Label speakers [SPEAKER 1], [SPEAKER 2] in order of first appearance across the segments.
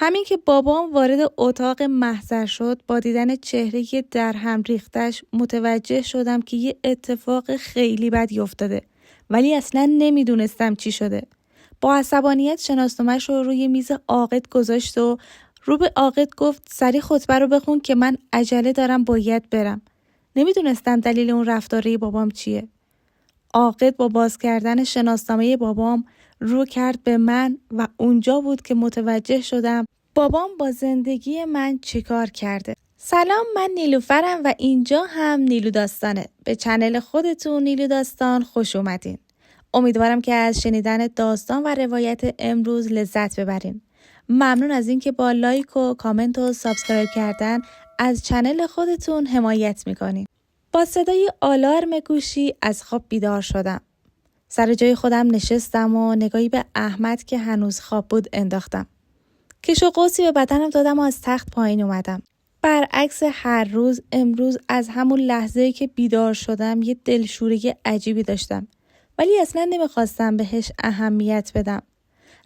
[SPEAKER 1] همین که بابام وارد اتاق محضر شد، با دیدن چهره در هم ریختش متوجه شدم که یه اتفاق خیلی بدی افتاده، ولی اصلا نمیدونستم چی شده. با عصبانیت شناسنامه‌ش رو روی میز عاقد گذاشت و رو به عاقد گفت سریع خطبه رو بخون که من عجله دارم باید برم. نمیدونستم دلیل اون رفتاره بابام چیه. عاقد با باز کردن شناسنامه بابام رو کرد به من و اونجا بود که متوجه شدم بابام با زندگی من چیکار کرده. سلام، من نیلوفرم و اینجا هم نیلو داستانه. به چنل خودتون نیلو داستان خوش اومدین. امیدوارم که از شنیدن داستان و روایت امروز لذت ببرین. ممنون از اینکه با لایک و کامنت و سابسکرایب کردن از چنل خودتون حمایت میکنین. با صدای آلارم گوشی از خواب بیدار شدم. سر جای خودم نشستم و نگاهی به احمد که هنوز خواب بود انداختم. کش و قوسی به بدنم دادم و از تخت پایین اومدم. برعکس هر روز، امروز از همون لحظه‌ای که بیدار شدم یه دلشوری عجیبی داشتم. ولی اصلا نمیخواستم بهش اهمیت بدم.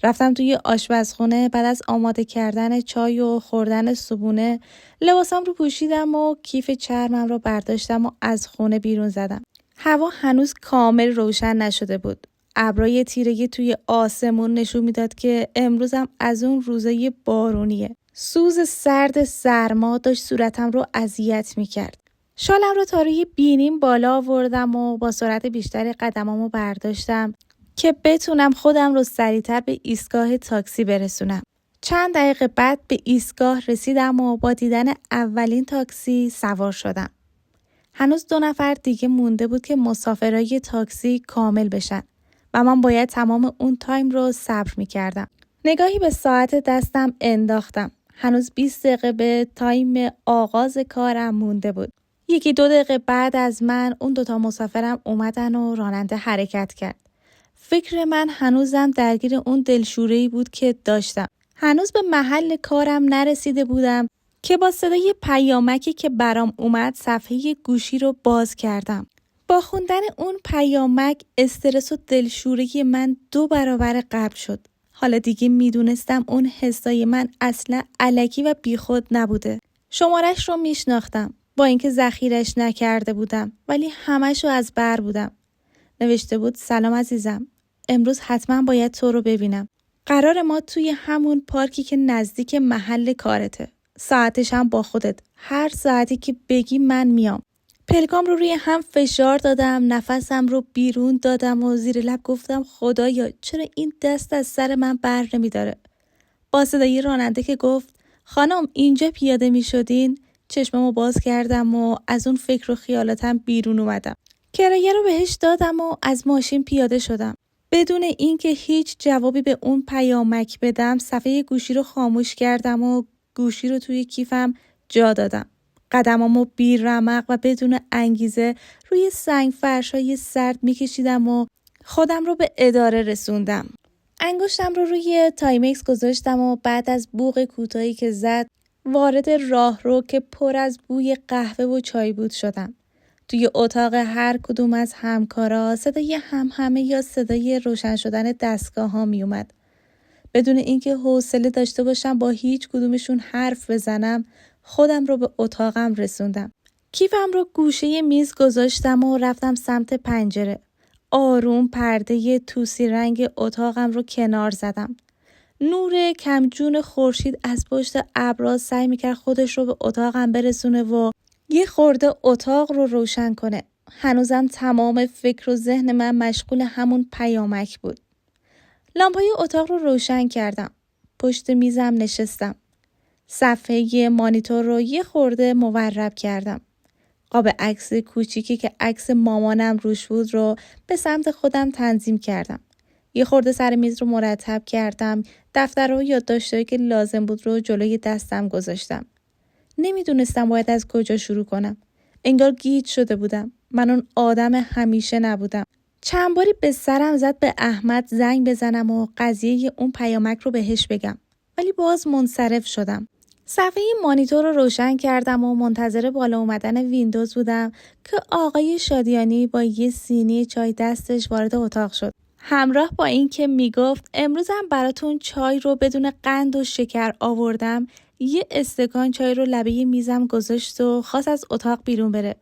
[SPEAKER 1] رفتم توی آشپزخونه. بعد از آماده کردن چای و خوردن صبحونه، لباسم رو پوشیدم و کیف چرمم رو برداشتم و از خونه بیرون زدم. هوا هنوز کامل روشن نشده بود. ابرای تیرگی توی آسمون نشون میداد که امروزم از اون روزای بارونیه. سوز سرد سرما داشت صورتم رو اذیت میکرد. شالم رو تا روی بینیم بالا آوردم و با سرعت بیشتری قدمامو برداشتم که بتونم خودم رو سریعتر به ایستگاه تاکسی برسونم. چند دقیقه بعد به ایستگاه رسیدم و با دیدن اولین تاکسی سوار شدم. هنوز 2 نفر دیگه مونده بود که مسافرای تاکسی کامل بشن و من باید تمام اون تایم رو صبر می‌کردم. نگاهی به ساعت دستم انداختم. هنوز 20 دقیقه به تایم آغاز کارم مونده بود. 1-2 دقیقه بعد از من اون 2 مسافرم اومدن و راننده حرکت کرد. فکر من هنوزم درگیر اون دلشوره‌ای بود که داشتم. هنوز به محل کارم نرسیده بودم که با صدای پیامکی که برام اومد صفحه گوشی رو باز کردم. با خوندن اون پیامک استرس و دلشورگی من 2 برابر قبل شد. حالا دیگه میدونستم اون حسای من اصلا الکی و بیخود نبوده. شمارش رو میشناختم، با اینکه ذخیرش نکرده بودم، ولی همشو از بر بودم. نوشته بود سلام عزیزم، امروز حتما باید تو رو ببینم. قرار ما توی همون پارکی که نزدیک محل کارته. ساعتش هم با خودت. هر ساعتی که بگی من میام. پلکام رو روی هم فشار دادم، نفسم رو بیرون دادم و زیر لب گفتم خدایا چرا این دست از سر من بر نمیداره. با صدای راننده که گفت خانم اینجا پیاده می شدین، چشممو باز کردم و از اون فکر و خیالاتم بیرون اومدم. کرایه رو بهش دادم و از ماشین پیاده شدم. بدون اینکه هیچ جوابی به اون پیامک بدم صفحه گوشی رو خاموش کردم و گوشی رو توی کیفم جا دادم. قدمامو بی رمق و بدون انگیزه روی سنگ فرشای سرد میکشیدم و خودم رو به اداره رسوندم. انگشتم رو روی تایمکس گذاشتم و بعد از بوق کوتاهی که زد وارد راهرو که پر از بوی قهوه و چای بود شدم. توی اتاق هر کدوم از همکارا صدای همهمه یا صدای روشن شدن دستگاه ها می اومد. بدون اینکه حوصله داشته باشم با هیچ کدومشون حرف بزنم خودم رو به اتاقم رسوندم. کیفم رو گوشه میز گذاشتم و رفتم سمت پنجره. آروم پرده توسی رنگ اتاقم رو کنار زدم. نور کمجون خورشید از پشت ابرها سعی میکرد خودش رو به اتاقم برسونه و یه خورده اتاق رو روشن کنه. هنوزم تمام فکر و ذهن من مشغول همون پیامک بود. لامپای اتاق رو روشن کردم. پشت میزم نشستم. صفحه مانیتور رو یه خورده مورب کردم. قاب عکس کوچیکی که عکس مامانم روش بود رو به سمت خودم تنظیم کردم. یه خورده سر میز رو مرتب کردم. دفتر و یادداشتایی که لازم بود رو جلوی دستم گذاشتم. نمیدونستم باید از کجا شروع کنم. انگار گیج شده بودم. من اون آدم همیشه نبودم. چند باری به سرم زد به احمد زنگ بزنم و قضیه اون پیامک رو بهش بگم. ولی باز منصرف شدم. صفحه مانیتور رو روشن کردم و منتظر بالا اومدن ویندوز بودم که آقای شادیانی با یه سینی چای دستش وارد اتاق شد. همراه با این که میگفت امروز هم براتون چای رو بدون قند و شکر آوردم، یه استکان چای رو لبه میزم گذاشت و خواست از اتاق بیرون بره.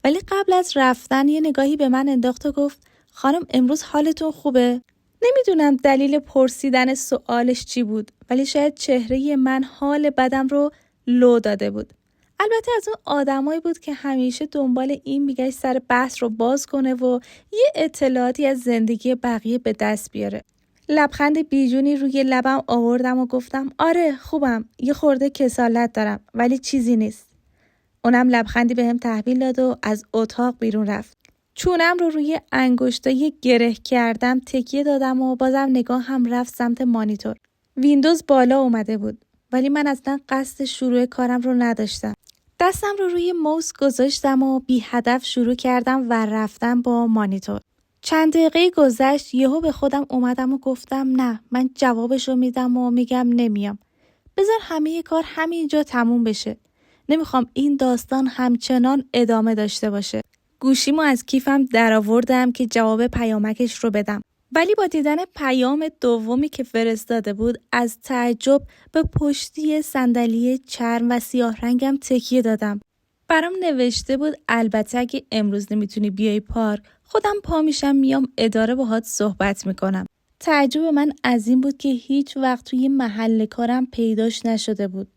[SPEAKER 1] ولی قبل از رفتن یه نگاهی به من انداخت و گفت خانم امروز حالتون خوبه؟ نمیدونم دلیل پرسیدن سوالش چی بود، ولی شاید چهره من حال بدم رو لو داده بود. البته از اون آدمایی بود که همیشه دنبال این میگشت سر بحث رو باز کنه و یه اطلاعاتی از زندگی بقیه به دست بیاره. لبخند بیجونی روی لبم آوردم و گفتم آره خوبم، یه خورده کسالت دارم ولی چیزی نیست. اونم لبخندی بهم تحویل داد و از اتاق بیرون رفت. چونم رو روی انگشتای گره کردم تکیه دادم و بازم نگاه هم رفت سمت مانیتور. ویندوز بالا اومده بود ولی من اصلا قصد شروع کارم رو نداشتم. دستم رو روی موس گذاشتم و بی هدف شروع کردم و رفتم با مانیتور. چند دقیقه گذشت یهو به خودم اومدم و گفتم نه من جوابشو میدم و میگم نمیام. بذار همه کار همینجا تموم بشه. نمیخوام این داستان همچنان ادامه داشته باشه. گوشیمو از کیفم درآوردم که جواب پیامکش رو بدم. ولی با دیدن پیام دومی که فرستاده بود از تعجب به پشتی صندلی چرم و سیاه رنگم تکیه دادم. برام نوشته بود البته اگه امروز نمیتونی بیای پارک خودم پا میشم میام اداره باهات صحبت میکنم. تعجب من از این بود که هیچ وقت توی محل کارم پیداش نشده بود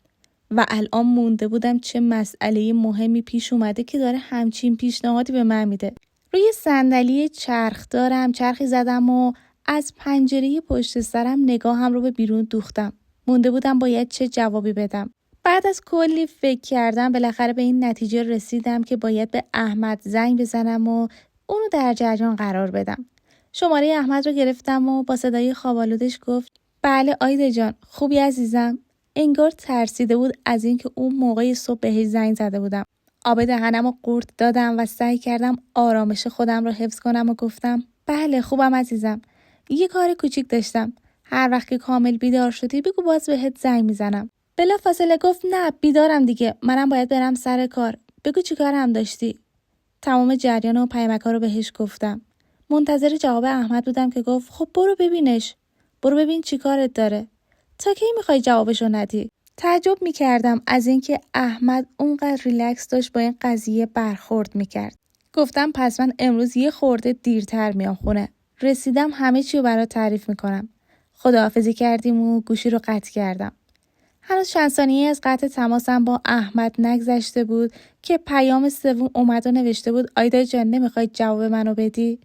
[SPEAKER 1] و الان مونده بودم چه مسئله مهمی پیش اومده که داره همچین پیشنهادی به من میده. روی صندلی چرخی زدم و از پنجره پشت سرم نگاهم رو به بیرون دوختم. مونده بودم باید چه جوابی بدم. بعد از کلی فکر کردم بالاخره به این نتیجه رسیدم که باید به احمد زنگ بزنم و اونو در جریان قرار بدم. شماره احمد رو گرفتم و با صدای خواب‌آلودش گفت بله آیده جان خوبی عزیزم. انگار ترسیده بود از اینکه اون موقع صبح بهش زنگ زده بودم. آب دهنم رو قورت دادم و سعی کردم آرامش خودم رو حفظ کنم و گفتم بله خوبم عزیزم. یه کار کوچیک داشتم. هر وقت که کامل بیدار شدی بگو باز بهت زنگ میزنم. بلافاصله گفت نه بیدارم دیگه، منم باید برم سر کار. بگو چی کارم داشتی؟ تمام جریان و پیامک‌ها رو بهش گفتم. منتظر جواب احمد بودم که گفت خب برو ببینش. برو ببین چی کارت داره. تا کی میخوای جوابشو ندی؟ تعجب میکردم از اینکه احمد اونقدر ریلکس داشت با این قضیه برخورد میکرد. گفتم پس من امروز یه خورده دیرتر میام خونه. رسیدم همه چی رو برات تعریف میکنم. خداحافظی کردیم و گوشی رو قطع کردم. هنوز چند ثانیه از قطع تماسم با احمد نگذشته بود که پیام سوم اومد و نوشته بود آیدا جان نمیخوای جواب منو بدی؟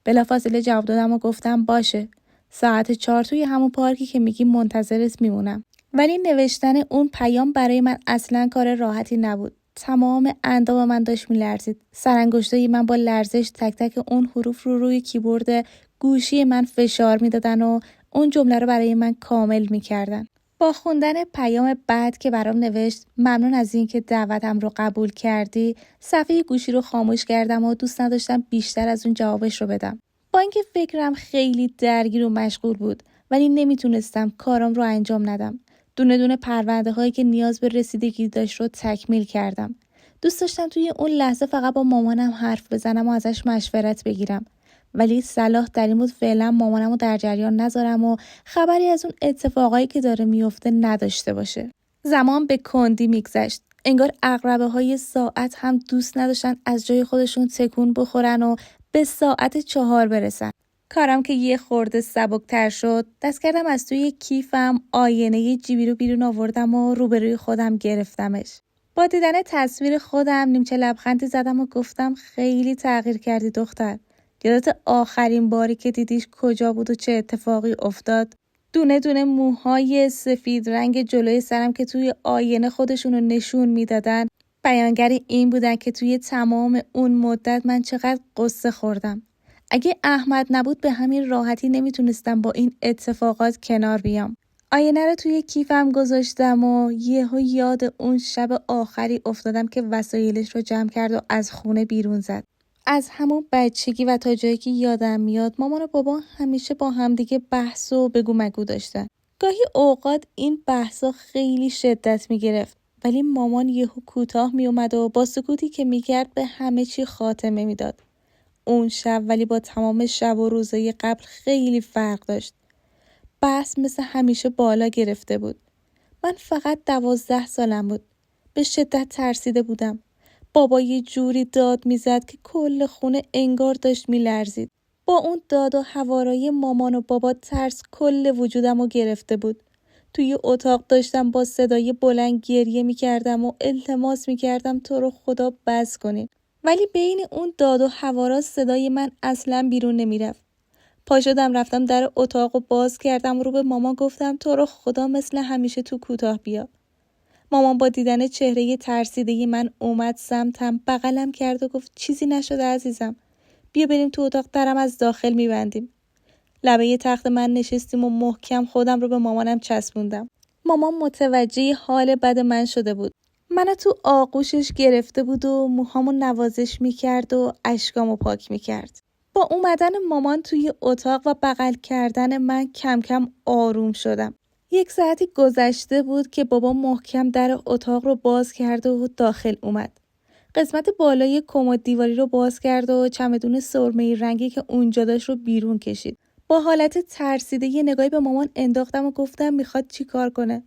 [SPEAKER 1] بلافاصله جواب دادم و گفتم باشه. ساعت 4 توی همون پارکی که میگی منتظرت میمونم. ولی نوشتن اون پیام برای من اصلا کار راحتی نبود. تمام اندام من داشت میلرزید. سرانگشتای من با لرزش تک تک اون حروف رو روی کیبورد گوشی من فشار میدادن و اون جمله رو برای من کامل میکردن. با خوندن پیام بعد که برام نوشت ممنون از این که دعوتم رو قبول کردی، صفحه گوشی رو خاموش کردم و دوست نداشتم بیشتر از اون جوابش رو بدم. با اینکه فکرم خیلی درگیر و مشغول بود ولی نمیتونستم کارم رو انجام ندم. دونه دونه پرونده هایی که نیاز به رسیدگی داشت رو تکمیل کردم. دوست داشتم توی اون لحظه فقط با مامانم حرف بزنم و ازش مشورت بگیرم. ولی صلاح در این بود فعلا مامانم رو در جریان نذارم و خبری از اون اتفاقایی که داره میفته نداشته باشه. زمان به کندی میگذشت. انگار عقربه های ساعت هم دوست نداشتن از جای خودشون تکون بخورن و به ساعت 4 برسن. کارم که یه خورده سبکتر شد، دست کردم از توی کیفم آینه جیبی رو بیرون آوردم و روبروی خودم گرفتمش. با دیدن تصویر خودم نیمچه لبخندی زدم و گفتم خیلی تغییر کردی دختر. یادت آخرین باری که دیدیش کجا بود و چه اتفاقی افتاد؟ دونه دونه موهای سفید رنگ جلوی سرم که توی آینه خودشونو نشون میدادن بیانگر این بودن که توی تمام اون مدت من چقدر قصه خوردم. اگه احمد نبود به همین راحتی نمیتونستم با این اتفاقات کنار بیام. آینه رو توی کیفم گذاشتم و یهو یاد اون شب آخری افتادم که وسایلش رو جمع کرد و از خونه بیرون زد. از همون بچگی و تا جایی که یادم میاد مامان و بابا همیشه با همدیگه بحث و بگو مگو داشتن. گاهی اوقات این بحثا خیلی شدت میگرفت ولی مامان یهو کوتاه میومد و با سکوتی که میکرد به همه چی خاتمه میداد. اون شب ولی با تمام شب و روزهای قبل خیلی فرق داشت. بحث مثل همیشه بالا گرفته بود. من فقط 12 سالم بود. به شدت ترسیده بودم. بابا یه جوری داد میزد که کل خونه انگار داشت میلرزید. با اون داد و هوارای مامان و بابا ترس کل وجودم رو گرفته بود. توی اتاق داشتم با صدای بلند گریه میکردم و التماس میکردم تو رو خدا بس کنین. ولی بین اون داد و هوارا صدای من اصلا بیرون نمیرفت. پا شدم رفتم در اتاق و باز کردم و رو به مامان گفتم تو رو خدا مثل همیشه تو کوتاه بیا. مامان با دیدن چهره ترسیده من اومد سمتم، بغلم کرد و گفت چیزی نشده عزیزم. بیا بریم تو اتاق، درم از داخل میبندیم. لبه تخت من نشستیم و محکم خودم رو به مامانم چسبوندم. مامان متوجه حال بد من شده بود. منو تو آغوشش گرفته بود و موهامو نوازش میکرد و اشکامو پاک میکرد. با اومدن مامان توی اتاق و بغل کردن من کم کم آروم شدم. 1 ساعتی گذشته بود که بابا محکم در اتاق رو باز کرد و داخل اومد. قسمت بالای کمد دیواری رو باز کرد و چمدون سرمه‌ای رنگی که اونجا داشت رو بیرون کشید. با حالت ترسیده یه نگاهی به مامان انداختم و گفتم میخواد چی کار کنه.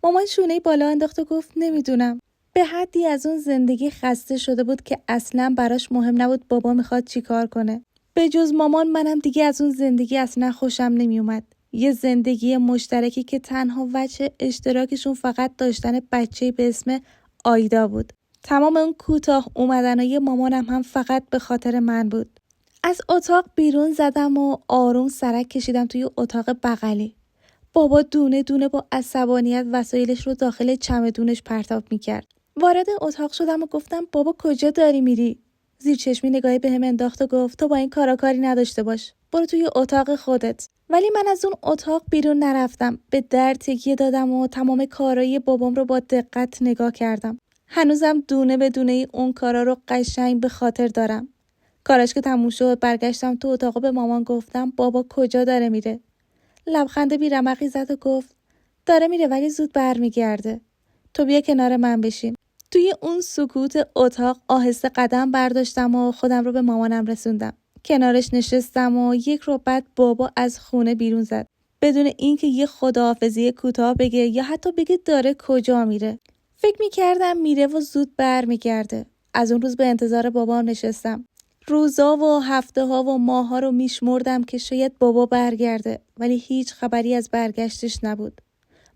[SPEAKER 1] مامان شونه بالا انداخت و گفت نمیدونم. به حدی از اون زندگی خسته شده بود که اصلا براش مهم نبود بابا میخواد چی کار کنه. به جز مامان منم دیگه از اون زندگی اصلا خوشم نمیومد. یه زندگی مشترکی که تنها وجه اشتراکشون فقط داشتن بچه‌ای به اسم آیدا بود. تمام اون کوتاه اومدنای مامانم هم فقط به خاطر من بود. از اتاق بیرون زدم و آروم سرک کشیدم توی اتاق بغلی. بابا دونه دونه با عصبانیت وسایلش رو داخل چمدونش پرتاب میکرد. وارد اتاق شدم و گفتم بابا کجا داری میری؟ زیر چشمی نگاهی بهم انداخت و گفت تو با این کارا کاری نداشته باش. برو توی اتاق خودت. ولی من از اون اتاق بیرون نرفتم. به در تکیه دادم و تمام کارای بابام رو با دقت نگاه کردم. هنوزم دونه به دونه اون کارا رو قشنگ به خاطر دارم. کاراش که تموم شد برگشتم تو اتاق به مامان گفتم بابا کجا داره میره؟ لبخند بی‌رمقی زد و گفت داره میره ولی زود برمیگرده. تو بیا کنار من بشین. توی اون سکوت اتاق آهسته قدم برداشتم و خودم رو به مامانم رسوندم. کنارش نشستم و 1 رو بعد بابا از خونه بیرون زد. بدون اینکه یه خداحافظی کوتاه بگه یا حتی بگه داره کجا میره. فکر میکردم میره و زود برمیگرده. از اون روز به انتظار بابام نشستم. روزا و هفته ها و ماه ها رو میشمردم که شاید بابا برگرده، ولی هیچ خبری از برگشتش نبود.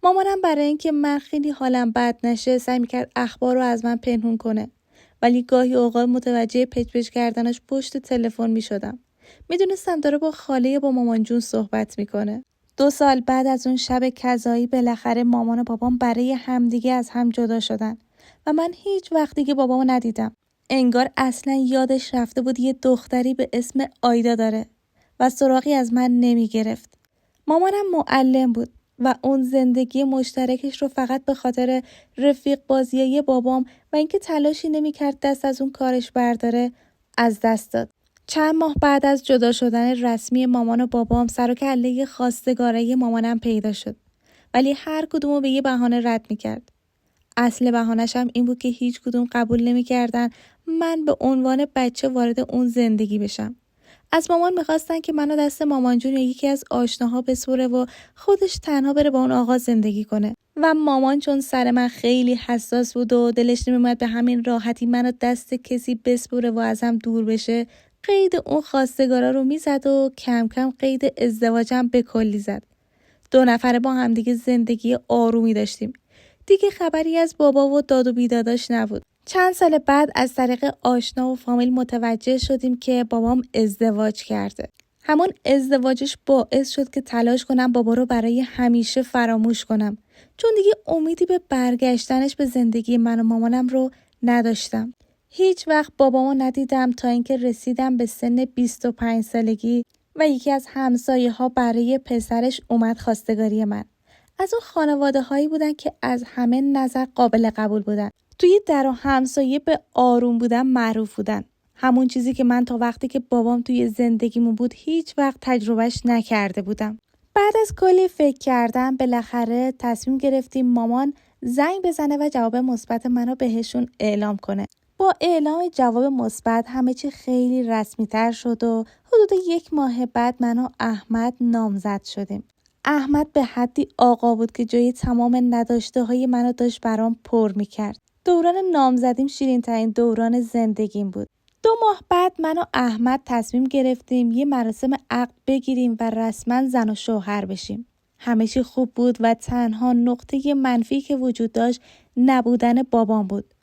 [SPEAKER 1] مامانم برای اینکه من خیلی حالم بد نشه سعی میکرد اخبار رو از من پنهون کنه، ولی گاهی اوقات متوجه پچ کردنش پشت تلفن میشدم. میدونستم داره با خاله با مامان جون صحبت میکنه. 2 سال بعد از اون شب کذایی بالاخره مامان و بابام برای همدیگه از هم جدا شدن و من هیچ وقت دیگه بابامو ندیدم. انگار اصلا یادش رفته بود یه دختری به اسم آیدا داره و سراغی از من نمی گرفت. مامانم معلم بود و اون زندگی مشترکش رو فقط به خاطر رفیق بازیای بابام و اینکه تلاشی نمی کرد دست از اون کارش برداره از دست داد. چند ماه بعد از جدا شدن رسمی مامان و بابام سر و کله خواستگارای مامانم پیدا شد، ولی هر کدومو به یه بهانه رد می کرد. اصل بهانه‌ش هم این بود که هیچ کدوم قبول نمی‌کردن من به عنوان بچه وارد اون زندگی بشم. از مامان می‌خواستن که منو دست مامان جون یا یکی از آشناها بسپره و خودش تنها بره با اون آقا زندگی کنه. و مامان چون سر من خیلی حساس بود و دلش نمی‌اومد به همین راحتی منو دست کسی بسپره و ازم دور بشه، قید اون خواستگارا رو میزد و کم کم قید ازدواجم به کلی زد. 2 نفره با همدیگه زندگی آرومی داشتیم. دیگه خبری از بابا و داد و بیداداش نبود. چند سال بعد از طریق آشنا و فامیل متوجه شدیم که بابام ازدواج کرده. همون ازدواجش باعث شد که تلاش کنم بابا رو برای همیشه فراموش کنم، چون دیگه امیدی به برگشتنش به زندگی من و مامانم رو نداشتم. هیچ وقت بابامو ندیدم تا اینکه رسیدم به سن 25 سالگی و یکی از همسایه ها برای پسرش اومد خواستگاری من. از اون خانواده هایی بودن که از همه نظر قابل قبول بودن. توی در و همسایه به آروم بودن معروف بودن. همون چیزی که من تا وقتی که بابام توی زندگیمون بود هیچ وقت تجربهش نکرده بودم. بعد از کلی فکر کردم بالاخره تصمیم گرفتیم مامان زنگ بزنه و جواب مثبت منو بهشون اعلام کنه. با اعلام جواب مثبت همه چی خیلی رسمی تر شد و حدود 1 ماه بعد من و احمد نامزد شدیم. احمد به حدی آقا بود که جای تمام نداشته های منو داشت برام پر میکرد. دوران نامزدیم شیرین ترین دوران زندگیم بود. 2 ماه بعد من و احمد تصمیم گرفتیم یه مراسم عقد بگیریم و رسما زن و شوهر بشیم. همه چی خوب بود و تنها نقطه منفی که وجود داشت نبودن بابام بود.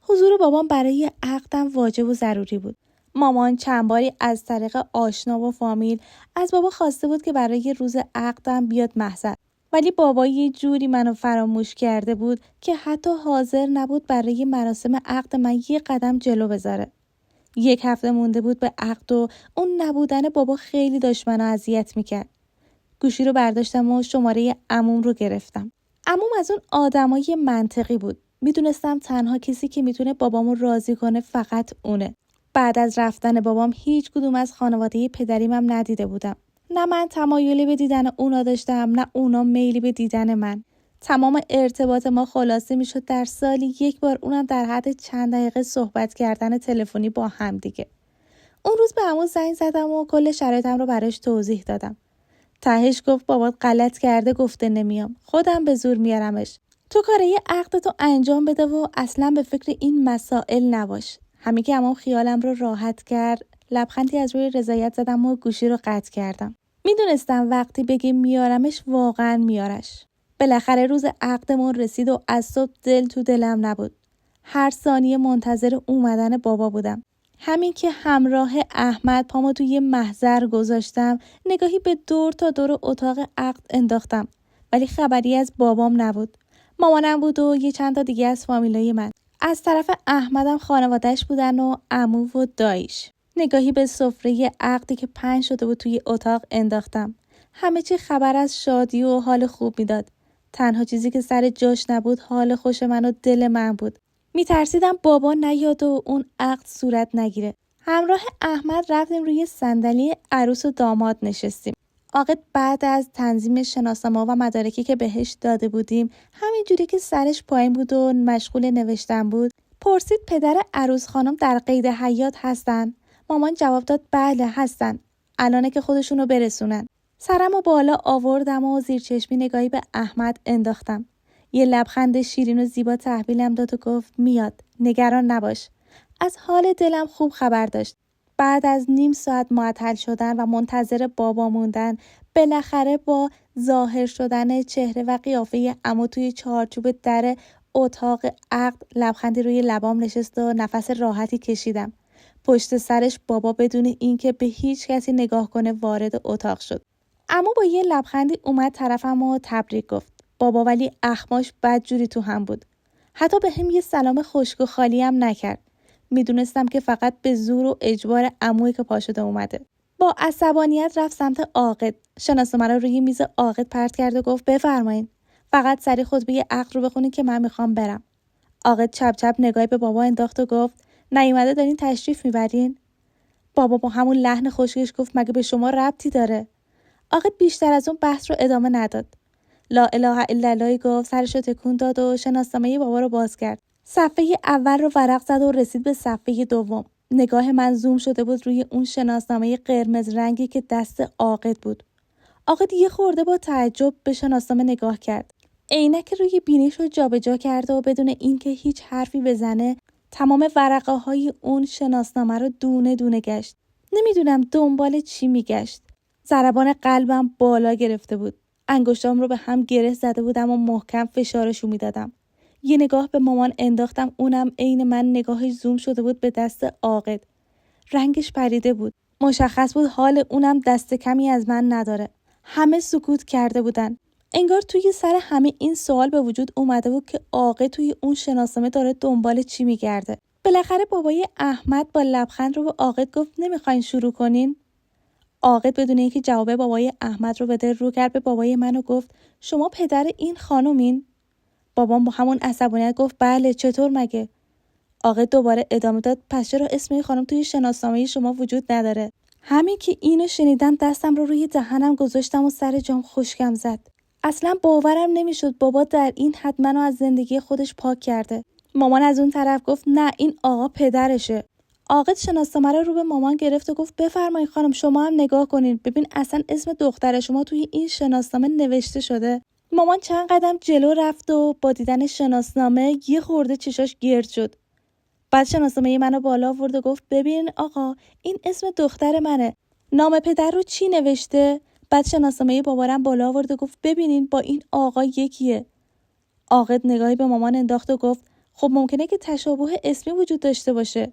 [SPEAKER 1] حضور بابام برای عقدم واجب و ضروری بود. مامان چند باری از طریق آشنا و فامیل از بابا خواسته بود که برای روز عقدم بیاد محضر. ولی بابا یه جوری منو فراموش کرده بود که حتی حاضر نبود برای مراسم عقد من یه قدم جلو بذاره. 1 هفته مونده بود به عقد و اون نبودن بابا خیلی داشت منو اذیت میکرد. گوشی رو برداشتم و شماره عموم رو گرفتم. عموم از اون آدمای منطقی بود. میدونستم تنها کسی که میتونه بابامو راضی کنه فقط اونه. بعد از رفتن بابام هیچ کدوم از خانواده پدریمم ندیده بودم. نه من تمایلی به دیدن اونا داشتم نه اونا میلی به دیدن من. تمام ارتباط ما خلاصه میشد در سالی 1 بار، اونم در حد چند دقیقه صحبت کردن تلفنی با هم دیگه. اون روز به عمو زنگ زدم و کل شرایطم رو براش توضیح دادم. تهش گفت بابات غلط کرده گفته نمیام. خودم به زور میارمش. تو کاره عقدتو انجام بده و اصلا به فکر این مسائل نباش. همین که عموم خیالم رو راحت کرد، لبخندی از روی رضایت زدم و گوشی رو قطع کردم. میدونستم وقتی بگیم میارمش واقعا میارش. بالاخره روز عقدمون رسید و از صبح دل تو دلم نبود. هر ثانیه منتظر اومدن بابا بودم. همین که همراه احمد پامو توی محضر گذاشتم، نگاهی به دور تا دور اتاق عقد انداختم. ولی خبری از بابام نبود. مامانم بود و یه چند تا دیگه از فامیلای من. از طرف احمدم خانواده‌اش بودن و عمو و دایش. نگاهی به سفره عقدی که پهن شده بود توی اتاق انداختم. همه چی خبر از شادی و حال خوب میداد. تنها چیزی که سر جاش نبود حال خوش من و دل من بود. میترسیدم بابا نیاد و اون عقد صورت نگیره. همراه احمد رفتیم روی صندلی عروس و داماد نشستیم. عاقد بعد از تنظیم شناسنامه و مدارکی که بهش داده بودیم، همینجوری که سرش پایین بود و مشغول نوشتن بود، پرسید پدر عروس خانم در قید حیات هستن؟ مامان جواب داد بله هستن. الانه که خودشونو برسونن. سرمو بالا آوردم و زیر چشمی نگاهی به احمد انداختم. یه لبخند شیرین و زیبا تحویلم داد و گفت میاد، نگران نباش. از حال دلم خوب خبر داشت. بعد از نیم ساعت معطل شدن و منتظر بابا موندن، بالاخره با ظاهر شدن چهره و قیافه عمو توی چارچوب در اتاق عقد لبخندی روی لبام نشست و نفس راحتی کشیدم. پشت سرش بابا بدون اینکه به هیچ کسی نگاه کنه وارد اتاق شد. عمو با یه لبخندی اومد طرفم و تبریک گفت. بابا ولی اخماش بدجوری تو هم بود. حتی به هم یه سلام خشک و خالی هم نکرد. میدونستم که فقط به زور و اجبار عمویی که پا شده اومده. با عصبانیت رفت سمت عاقد. شناسنامه رو روی میز عاقد پرت کرد و گفت بفرمایین. فقط سری خطبه عقد رو بخونین که من میخوام برم. عاقد چپ چپ نگاهی به بابا انداخت و گفت نیومده دارین تشریف میبرین؟ بابا با همون لحن خشکش گفت مگه به شما ربطی داره؟ عاقد بیشتر از اون بحث رو ادامه نداد. لا اله الا الله گفت، سرشو تکون داد و شناسنامه بابا رو باز کرد. صفحه اول رو ورق زد و رسید به صفحه دوم. نگاه من زوم شده بود روی اون شناسنامه قرمز رنگی که دست عاقد بود. عاقد یه خورده با تعجب به شناسنامه نگاه کرد. عینک روی بینیش رو جابجا کرد و بدون اینکه هیچ حرفی بزنه تمام ورقه های اون شناسنامه رو دونه دونه گشت. نمیدونم دنبال چی میگشت. ضربان قلبم بالا گرفته بود. انگشتام رو به هم گره زده بودم و محکم فشارشو میدادم. یه نگاه به مامان انداختم، اونم عین من نگاهش زوم شده بود به دست عاقد. رنگش پریده بود. مشخص بود حال اونم دست کمی از من نداره. همه سکوت کرده بودن. انگار توی سر همه این سوال به وجود اومده بود که عاقد توی اون شناسنامه داره دنبال چی میگرده. بالاخره بابای احمد با لبخند رو به عاقد گفت نمیخواین شروع کنین؟ عاقد بدون اینکه جواب بابای احمد رو بده رو کرد به بابای من و گفت شما پدر این خانومین؟ بابام با همون عصبانیت گفت بله، چطور مگه؟ عاقد دوباره ادامه داد پس چرا اسم این خانم توی شناسنامه شما وجود نداره؟ همین که اینو شنیدم دستم رو روی دهنم گذاشتم و سر جام خشکم زد. اصلا باورم نمیشد بابا در این حد منو از زندگی خودش پاک کرده. مامان از اون طرف گفت نه این آقا پدرشه. عاقد شناسنامه رو به مامان گرفت و گفت بفرمایید خانم شما هم نگاه کنین ببین اصلا اسم دختر شما توی این شناسنامه نوشته شده. مامان چند قدم جلو رفت و با دیدن شناسنامه یه خورده چشاش گرد شد. بعد شناسنامه منو بالا آورد و گفت ببین آقا این اسم دختر منه. نام پدر رو چی نوشته؟ بعد شناسنامه بابارم بالا آورد و گفت ببینین با این آقا یکیه. عاقد نگاهی به مامان انداخت و گفت خب ممکنه که تشابه اسمی وجود داشته باشه.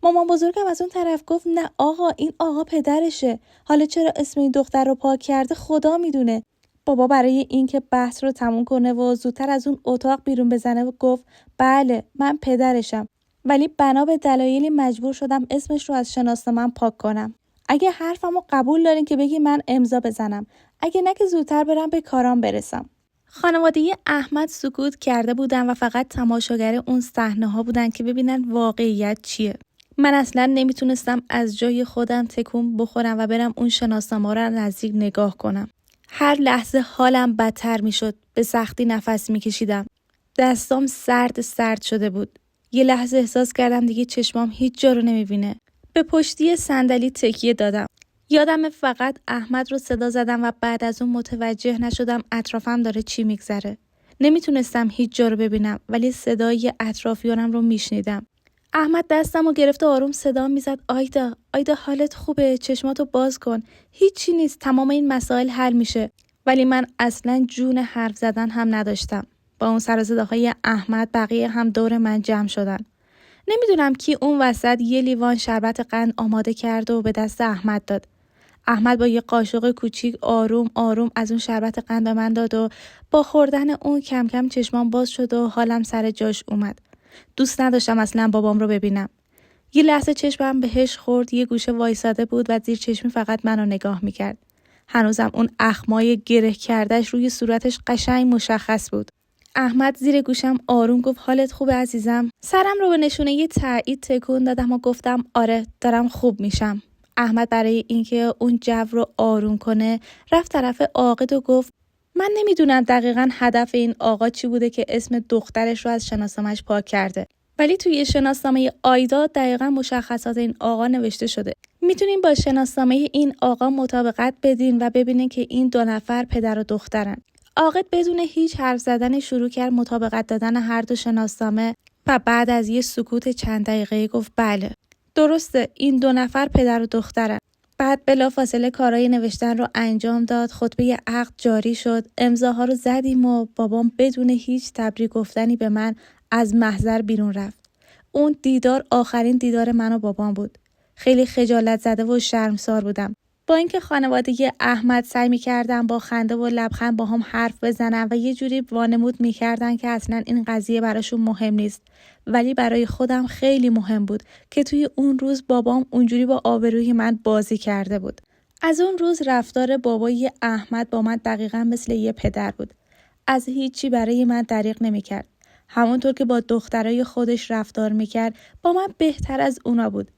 [SPEAKER 1] مامان بزرگم از اون طرف گفت نه آقا این آقا پدرشه. حالا چرا اسم این دختر رو پاک کرده خدا میدونه. بابا برای اینکه بحث رو تموم کنه و زودتر از اون اتاق بیرون بزنه و گفت بله من پدرشم ولی بنا به دلایلی مجبور شدم اسمش رو از شناسنامه‌ام پاک کنم. اگه حرفمو قبول دارین که بگی من امضا بزنم، اگه نه که زودتر برم به کارام برسم. خانواده احمد سکوت کرده بودن و فقط تماشاگر اون صحنه‌ها بودن که ببینن واقعیت چیه. من اصلا نمیتونستم از جای خودم تکون بخورم و برم اون شناسنامه رو نزدیک نگاه کنم. هر لحظه حالم بدتر میشد. به سختی نفس میکشیدم. دستام سرد شده بود. یه لحظه احساس کردم دیگه چشمام هیچ جا رو نمیبینه. به پشتی صندلی تکیه دادم. یادم فقط احمد رو صدا زدم و بعد از اون متوجه نشدم اطرافم داره چی میگذره. نمیتونستم هیچ جا رو ببینم ولی صدای اطرافیانم رو میشنیدم. احمد دستم رو گرفت و آروم صدا میزد آیدا حالت خوبه چشماتو باز کن هیچی نیست تمام این مسائل حل میشه. ولی من اصلا جون حرف زدن هم نداشتم. با اون سر و صداهای احمد بقیه هم دور من جمع شدن. نمیدونم کی اون وسط یه لیوان شربت قند آماده کرد و به دست احمد داد. احمد با یه قاشق کوچیک آروم از اون شربت قند به من داد و با خوردن اون کم کم چشمام باز شد و حالم سر جاش اومد. دوست نداشتم اصلا بابام رو ببینم. یه لحظه چشمم بهش خورد. یه گوشه وایساده بود و زیر چشمی فقط منو نگاه میکرد. هنوزم اون اخمای گره کردش روی صورتش قشنگ مشخص بود. احمد زیر گوشم آروم گفت حالت خوبه عزیزم؟ سرم رو به نشونه یه تایید تکون دادم و گفتم آره دارم خوب میشم. احمد برای اینکه اون جو رو آروم کنه رفت طرف عاقد و گفت من نمیدونم دقیقاً هدف این آقا چی بوده که اسم دخترش رو از شناسنامه‌اش پاک کرده. ولی توی شناسنامه آیدا دقیقاً مشخصات این آقا نوشته شده. میتونین با شناسنامه این آقا مطابقت بدین و ببینین که این دو نفر پدر و دخترن. عاقد بدون هیچ حرف زدن شروع کرد مطابقت دادن هر دو شناسنامه و بعد از یه سکوت چند دقیقه گفت بله درسته این دو نفر پدر و دخترن. بعد بلافاصله کارهای نوشتن رو انجام داد. خطبه عقد جاری شد. امضاها رو زدیم و بابام بدون هیچ تبریک گفتنی به من از محضر بیرون رفت. اون دیدار آخرین دیدار من و بابام بود. خیلی خجالت زده و شرمسار بودم. با اینکه خانواده احمد سعی می‌کردن با خنده و لبخند با هم حرف بزنن و یه جوری وانمود می‌کردن که اصلا این قضیه براشون مهم نیست، ولی برای خودم خیلی مهم بود که توی اون روز بابام اونجوری با آبروی من بازی کرده بود. از اون روز رفتار بابای احمد با من دقیقاً مثل یه پدر بود. از هیچی برای من دریغ نمی‌کرد. همونطور که با دخترای خودش رفتار می‌کرد با من بهتر از اونا بود.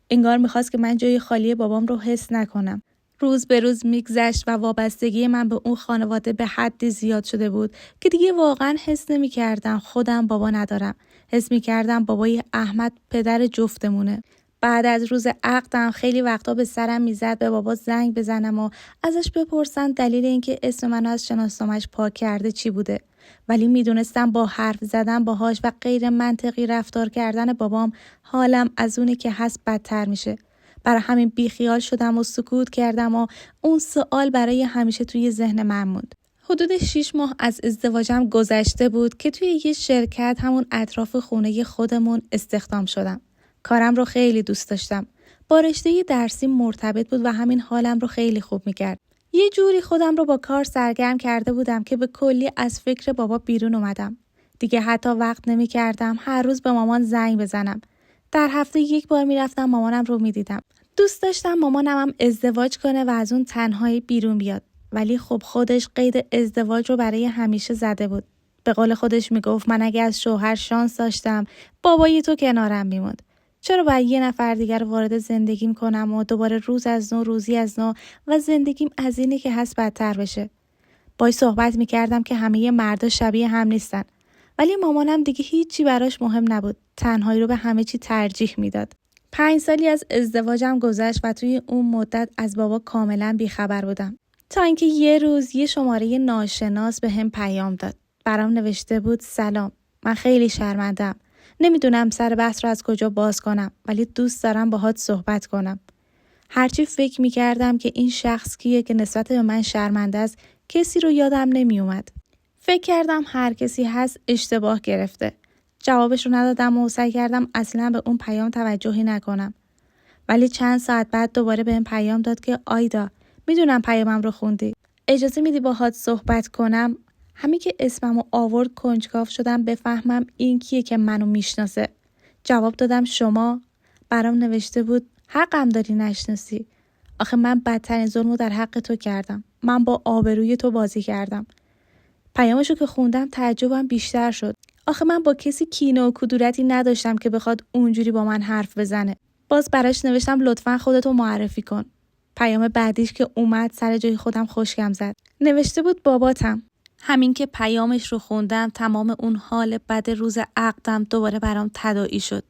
[SPEAKER 1] انگار میخواست که من جای خالی بابام رو حس نکنم. روز به روز میگذشت و وابستگی من به اون خانواده به حدی زیاد شده بود که دیگه واقعا حس نمی‌کردم خودم بابا ندارم. حس می‌کردم بابای احمد پدر جفتمونه. بعد از روز عقدم خیلی وقتا به سرم میزد به بابا زنگ بزنم و ازش بپرسم دلیل اینکه اسم منو از شناسنامه‌اش پاک کرده چی بوده. ولی میدونستم با حرف زدن باهاش و غیر منطقی رفتار کردن بابام حالم از اونی که هست بدتر میشه. برای همین بیخیال شدم و سکوت کردم و اون سوال برای همیشه توی ذهن من موند. حدود 6 ماه از ازدواجم گذشته بود که توی یه شرکت همون اطراف خونه خودمون استخدام شدم. کارم رو خیلی دوست داشتم. با رشته درسی مرتبط بود و همین حالم رو خیلی خوب میکرد. یه جوری خودم رو با کار سرگرم کرده بودم که به کلی از فکر بابا بیرون اومدم. دیگه حتی وقت نمی کردم هر روز به مامان زنگ بزنم. در هفته یک بار می رفتم مامانم رو می دیدم. دوست داشتم مامانم هم ازدواج کنه و از اون تنهایی بیرون بیاد. ولی خب خودش قید ازدواج رو برای همیشه زده بود. به قول خودش می گفت من اگه از شوهر شانس داشتم بابای تو کنارم میموند. چرا باید یه نفر دیگر رو وارد زندگیم کنم و دوباره روز از نو روزی از نو و زندگیم از اینی که هست بدتر بشه. باهاش صحبت میکردم که همه مردا شبیه هم نیستن. ولی مامانم دیگه هیچی براش مهم نبود. تنهایی رو به همه چی ترجیح میداد. 5 سالی از ازدواجم گذشت و توی اون مدت از بابا کاملا بیخبر بودم. تا اینکه یه روز یه شماره ناشناس به هم پیام داد. برام نوشته بود سلام. من خیلی شرمندم. نمیدونم سر بحث رو از کجا باز کنم ولی دوست دارم باهات صحبت کنم. هرچی فکر میکردم که این شخص کیه که نسبت به من شرمنده است کسی رو یادم نمیومد. فکر کردم هر کسی هست اشتباه گرفته. جوابش رو ندادم و سعی کردم اصلا به اون پیام توجهی نکنم. ولی چند ساعت بعد دوباره بهم پیام داد که آیدا میدونم پیامم رو خوندی. اجازه میدی باهات صحبت کنم؟ همین که اسممو آورد کنجکاو شدم بفهمم این کیه که منو میشناسه. جواب دادم شما. برام نوشته بود حقم داری نشناسی. آخه من بدترین ظلمو در حق تو کردم. من با آبروی تو بازی کردم. پیامشو که خوندم تعجبم بیشتر شد. آخه من با کسی کینه و کدورتی نداشتم که بخواد اونجوری با من حرف بزنه. باز براش نوشتم لطفاً خودتو معرفی کن. پیام بعدیش که اومد سر جای خودم خشکم زد. نوشته بود باباتم. همین که پیامش رو خوندم تمام اون حال بد روز عقدم دوباره برام تداعی شد.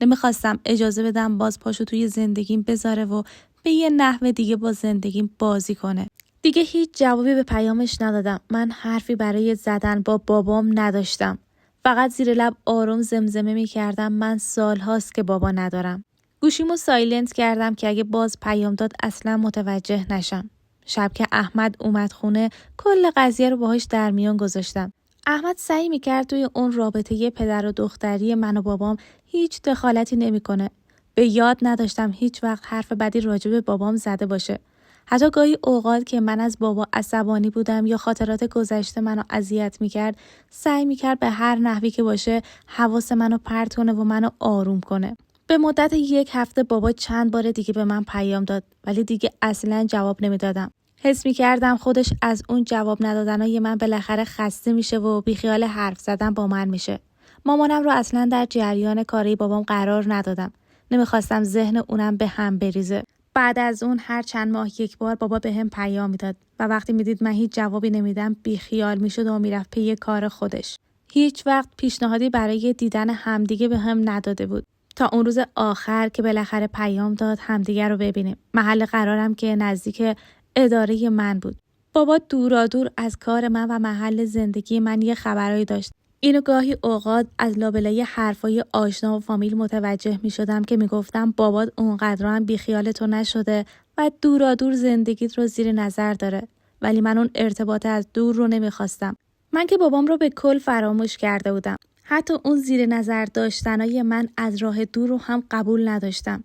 [SPEAKER 1] نمیخواستم اجازه بدم باز پاشو توی زندگیم بذاره و به یه نحو دیگه با زندگیم بازی کنه. دیگه هیچ جوابی به پیامش ندادم. من حرفی برای زدن با بابام نداشتم. فقط زیر لب آروم زمزمه میکردم من سالهاست که بابا ندارم. گوشیمو سایلنت کردم که اگه باز پیام داد اصلا متوجه نشم. شب که احمد اومد خونه کل قضیه رو باهاش در میان گذاشتم. احمد سعی میکرد توی اون رابطه پدر و دختری من و بابام هیچ دخالتی نمیکنه. به یاد نداشتم هیچ وقت حرف بدی راجع به بابام زده باشه. حتی گاهی اوقات که من از بابا عصبانی بودم یا خاطرات گذشته منو اذیت میکرد سعی میکرد به هر نحوی که باشه حواس منو پرت کنه و منو آروم کنه. به مدت 1 هفته بابا چند بار دیگه به من پیام داد ولی دیگه اصلا جواب نمیدادم. حس میکردم خودش از اون جواب ندادنای من بالاخره خسته میشه و بیخیال حرف زدن با من میشه. مامانم رو اصلا در جریان کاری بابام قرار ندادم. نمیخواستم ذهن اونم به هم بریزه. بعد از اون هر چند ماه 1 بار بابا بهم پیام میداد و وقتی میدید من هیچ جوابی نمیدم بیخیال میشد و میرفت پی کار خودش. هیچ وقت پیشنهادی برای دیدن همدیگه بهم نداده بود. تا اون روز آخر که بالاخره پیام داد همدیگه رو ببینیم. محل قرارم که نزدیک اداره من بود. بابا دورادور از کار من و محل زندگی من یه خبرایی داشت. اینو گاهی اوقات از لابلای حرفای آشنا و فامیل متوجه می شدم که می گفتم بابات اونقدر هم بیخیال تو نشده و دورادور زندگیت رو زیر نظر داره. ولی من اون ارتباط از دور رو نمی خواستم. من که بابام رو به کل فراموش کرده بودم. حتی اون زیر نظر داشتنای من از راه دور رو هم قبول نداشتم.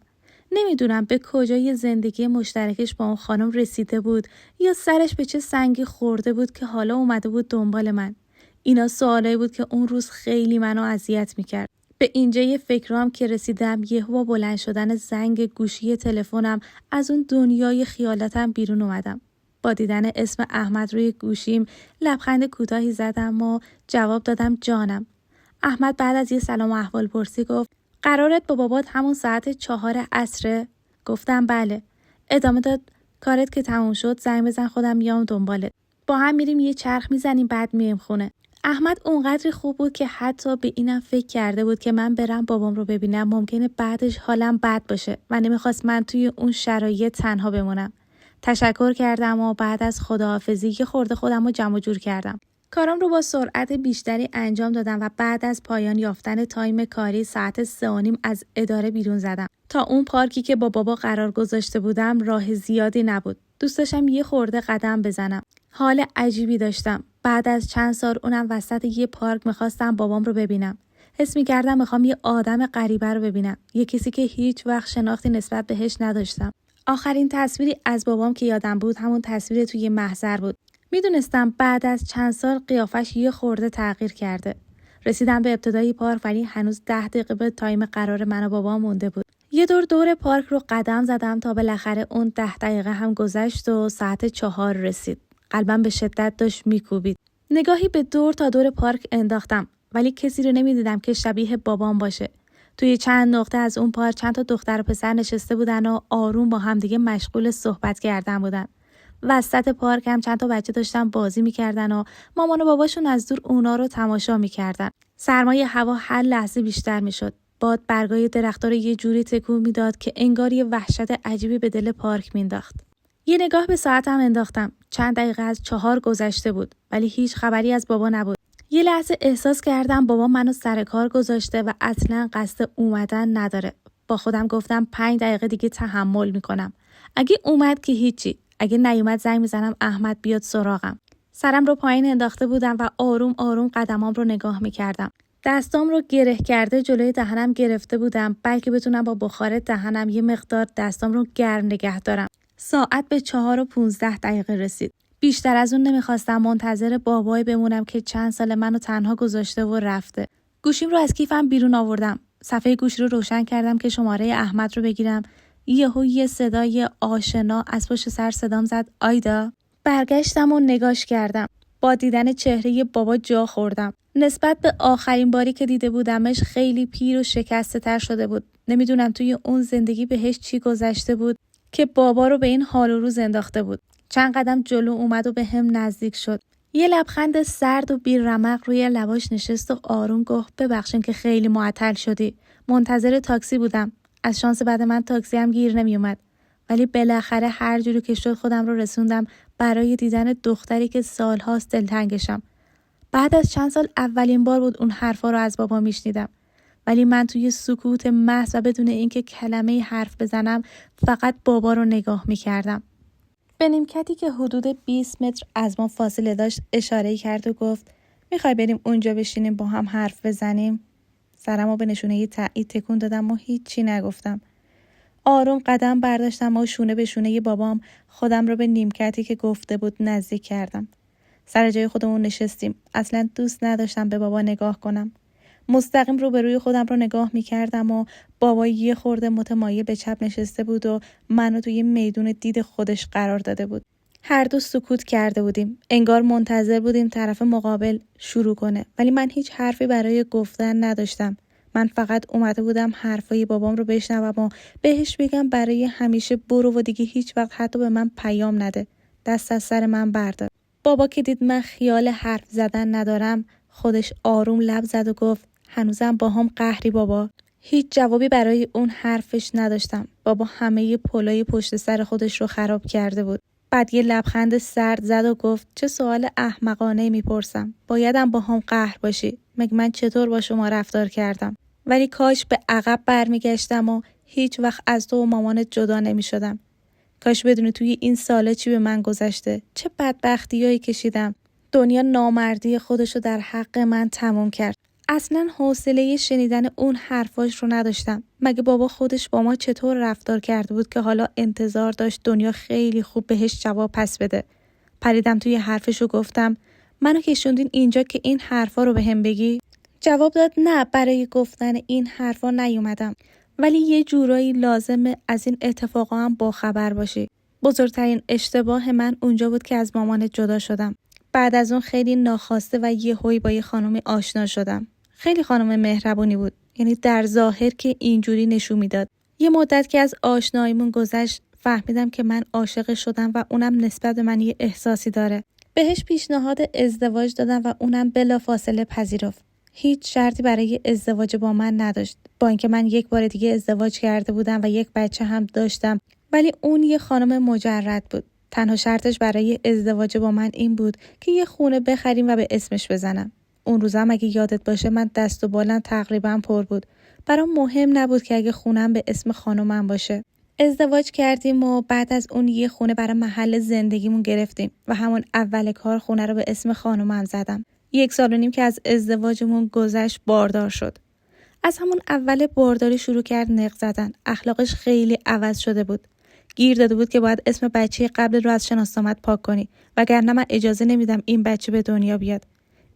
[SPEAKER 1] نمیدونم به کجای زندگی مشترکش با اون خانم رسیده بود یا سرش به چه سنگی خورده بود که حالا اومده بود دنبال من. اینا سوالایی بود که اون روز خیلی منو اذیت میکرد. به اینجای فکرام که رسیدم یهو با بلند شدن زنگ گوشی تلفنم از اون دنیای خیالاتم بیرون اومدم. با دیدن اسم احمد روی گوشیم لبخند کوتاهی زدم و جواب دادم جانم. احمد بعد از یه سلام و احوال پرسی گفت قرارت با بابات همون ساعت 4 عصره؟ گفتم بله. ادامه داد کارت که تموم شد زنگ بزن خودم میام دنبالت. با هم میریم یه چرخ میزنیم بعد میایم خونه. احمد اونقدر خوب بود که حتی به اینم فکر کرده بود که من برم بابام رو ببینم ممکنه بعدش حالم بد باشه و نمیخواست من توی اون شرایط تنها بمونم. تشکر کردم و بعد از خداحافظی که خورده خودم رو جمع جور کردم. کارم رو با سرعت بیشتری انجام دادم و بعد از پایان یافتن تایم کاری ساعت 3:30 از اداره بیرون زدم. تا اون پارکی که با بابا قرار گذاشته بودم راه زیادی نبود. دوست داشتم یه خورده قدم بزنم. حال عجیبی داشتم. بعد از چند سال اونم وسط یه پارک میخواستم بابام رو ببینم. حس میکردم میخوام یه آدم غریبه رو ببینم. یه کسی که هیچ وقت شناختی نسبت بهش نداشتم. آخرین تصویری از بابام که یادم بود همون تصویر توی محضر بود. میدونستم بعد از چند سال قیافش یه خورده تغییر کرده. رسیدم به ابتدای پارک ولی هنوز 10 دقیقه به تایم قرار من و بابا مونده بود. یه دور پارک رو قدم زدم تا بالاخره اون 10 دقیقه هم گذشت و ساعت 4 رسید. قلبم به شدت داشت میکوبید. نگاهی به دور پارک انداختم ولی کسی رو نمیدیدم که شبیه بابام باشه. توی چند نقطه از اون پارک چند تا دختر و پسر نشسته بودن و آروم با همدیگه مشغول صحبت کردن بودن. وسط پارک هم چند تا بچه داشتن بازی میکردن و مامان و باباشون از دور اونا رو تماشا میکردن. سرمای هوا هر لحظه بیشتر میشد. باد برگای درخت‌ها رو یه جوری تکون میداد که انگار یه وحشت عجیبی به دل پارک مینداخت. یه نگاه به ساعتم انداختم. چند دقیقه از 4 گذشته بود، ولی هیچ خبری از بابا نبود. یه لحظه احساس کردم بابا منو سر کار گذاشته و اصلاً قصد اومدن نداره. با خودم گفتم 5 دقیقه دیگه تحمل میکنم. اگه اومد که هیچی، اگه نیومد زنگ میزنم احمد بیاد سراغم. سرم رو پایین انداخته بودم و آروم آروم قدمام رو نگاه میکردم. دستام رو گره کرده جلوی دهنم گرفته بودم، بلکه بتونم با بخار دهنم یه مقدار دستام رو گرم نگه دارم. ساعت به 4:15 رسید. بیشتر از اون نمیخواستم منتظر بابای بمونم که چند سال منو تنها گذاشته و رفته. گوشیم رو از کیفم بیرون آوردم. صفحه گوشی رو روشن کردم که شماره احمد رو بگیرم. یهو یه صدای آشنا از پشت سر صدام زد. آیدا. برگشتم و نگاش کردم. با دیدن چهره بابا جا خوردم. نسبت به آخرین باری که دیده بودمش خیلی پیر و شکسته تر شده بود. نمیدونم توی اون زندگی بهش چی گذشته بود که بابا رو به این حال و روز انداخته بود. چند قدم جلو اومد و به هم نزدیک شد. یه لبخند سرد و بی‌رمق روی لباش نشست و آروم گفت ببخشین که خیلی معطل شدی. منتظر تاکسی بودم. از شانس بعد من تاکسی هم گیر نمی اومد. ولی بالاخره هر جوری که شد خودم رو رسوندم برای دیدن دختری که سالهاست دلتنگشم. بعد از چند سال اولین بار بود اون حرفا رو از بابا میشنیدم. ولی من توی سکوت محض و بدون اینکه کلمه حرف بزنم فقط بابا رو نگاه میکردم. به نیمکتی که حدود 20 متر از ما فاصله داشت اشاره کرد و گفت میخوای بریم اونجا بشینیم با هم حرف بزنیم؟ سرمو به نشونه تایید تکون دادم و هیچی نگفتم. آروم قدم برداشتم و شونه به شونه بابام خودم رو به نیمکتی که گفته بود نزدیک کردم. سر جای خودمون نشستیم. اصلا دوست نداشتم به بابا نگاه کنم. مستقیم روبروی خودم رو نگاه می‌کردم و بابا یه خورده متمایل به چپ نشسته بود و منو توی میدون دید خودش قرار داده بود. هر دو سکوت کرده بودیم. انگار منتظر بودیم طرف مقابل شروع کنه. ولی من هیچ حرفی برای گفتن نداشتم. من فقط اومده بودم حرفای بابام رو بشنوم و بهش بگم برای همیشه برو و دیگه هیچ وقت حتی به من پیام نده. دست از سر من بردار. بابا که دید من خیال حرف زدن ندارم، خودش آروم لب زد و گفت هنوزم با هم قهری بابا؟ هیچ جوابی برای اون حرفش نداشتم. بابا همه پلای پشت سر خودش رو خراب کرده بود. بعد یه لبخند سرد زد و گفت چه سوال احمقانه میپرسم. بایدم با هم قهر باشی. مگه من چطور با شما رفتار کردم؟ ولی کاش به عقب برمیگشتم و هیچ وقت از تو و مامانت جدا نمیشدم. کاش بدونی توی این سالا چی به من گذشته. چه بدبختیایی کشیدم. دنیا نامردی خودشو در حق من تموم کرد. اصلا حوصله شنیدن اون حرفاش رو نداشتم. مگه بابا خودش با ما چطور رفتار کرده بود که حالا انتظار داشت دنیا خیلی خوب بهش جواب پس بده؟ پریدم توی حرفش و گفتم منو کشوندین اینجا که این حرفا رو بهم بگی؟ جواب داد نه، برای گفتن این حرفا نیومدم. ولی یه جورایی لازمه از این اتفاقا هم باخبر باشی. بزرگترین اشتباه من اونجا بود که از مامانت جدا شدم. بعد از اون خیلی ناخواسته و یهویی با یه خانومی آشنا شدم. خیلی خانم مهربونی بود. یعنی در ظاهر که اینجوری نشون میداد. یه مدت که از آشناییمون گذشت فهمیدم که من عاشق شدم و اونم نسبت به من یه احساسی داره. بهش پیشنهاد ازدواج دادم و اونم بلافاصله پذیرفت. هیچ شرطی برای ازدواج با من نداشت. با اینکه من یک بار دیگه ازدواج کرده بودم و یک بچه هم داشتم، ولی اون یه خانم مجرد بود. تنها شرطش برای ازدواج با من این بود که یه خونه بخریم و به اسمش بزنم. اون روزم اگه یادت باشه من دست و بالم تقریبا پر بود. برام مهم نبود که اگه خونم به اسم خانومم باشه. ازدواج کردیم و بعد از اون یه خونه برای محل زندگیمون گرفتیم و همون اول کار خونه رو به اسم خانومم زدم. 1 سال و نیم که از ازدواجمون گذشت باردار شد. از همون اول بارداری شروع کرد نق زدن. اخلاقش خیلی عوض شده بود. گیر داده بود که باید اسم بچه قبل رو از شناسنامه‌ات پاک کنی، وگرنه من اجازه نمیدم این بچه به دنیا بیاد.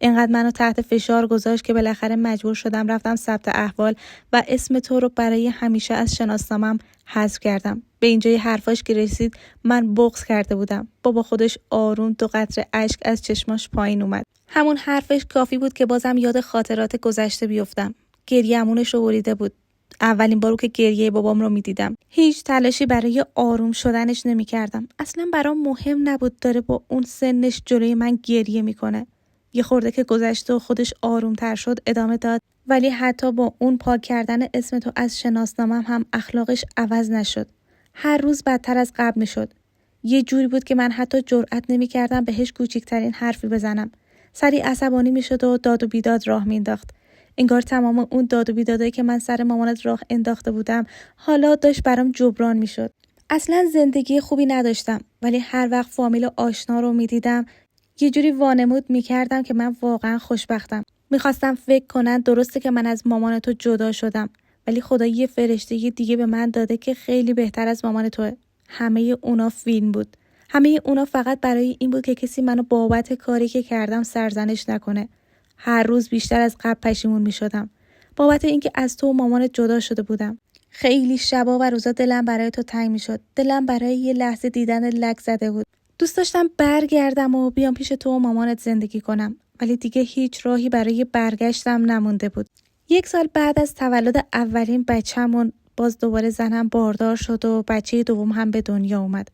[SPEAKER 1] اینقدر منو تحت فشار گذاشت که بالاخره مجبور شدم رفتم ثبت احوال و اسم تو رو برای همیشه از شناسنامه‌ام حذف کردم. به اینجای حرفاش که رسید من بغض کرده بودم. بابا خودش آروم 2 قطره اشک از چشماش پایین اومد. همون حرفش کافی بود که بازم یاد خاطرات گذشته بیفتم. گریه‌مونش رو بریده بود. اولین بارو که گریه بابام رو میدیدم هیچ تلاشی برای آروم شدنش نمیکردم. اصلا برام مهم نبود داره با اون سنش جلوی من گریه میکنه. یه خورده که گذشته و خودش آرومتر شد ادامه داد: ولی حتی با اون پاک کردن اسم تو از شناسنامه‌ام هم اخلاقش عوض نشد. هر روز بدتر از قبل میشد. یه جوری بود که من حتی جرئت نمیکردم بهش کوچیکترین حرفی بزنم. سریع عصبانی میشد و داد و بیداد راه مینداخت. انگار تمام اون داد و بیدادایی که من سر مامانت راه انداخته بودم حالا داشت برام جبران میشد. اصلا زندگی خوبی نداشتم، ولی هر وقت فامیل آشنا رو میدیدم یه جوری وانمود میکردم که من واقعا خوشبختم. میخواستم فکر کنن درسته که من از مامان تو جدا شدم، ولی خدا یه فرشته دیگه به من داده که خیلی بهتر از مامان توه. همه اونا فیلم بود. همه اونا فقط برای این بود که کسی منو بابت کاری که کردم سرزنش نکنه. هر روز بیشتر از قبل پشیمون میشدم بابت اینکه از تو و مامانت جدا شده بودم. خیلی شبا و روزا دلم برای تو تنگ میشد. دلم برای یه لحظه دیدن لک زده بود. دوست داشتم برگردم و بیام پیش تو و مامانت زندگی کنم، ولی دیگه هیچ راهی برای برگشتم نمونده بود. 1 سال بعد از تولد اولین بچه‌مون باز دوباره زنم باردار شد و بچه دوم هم به دنیا اومد.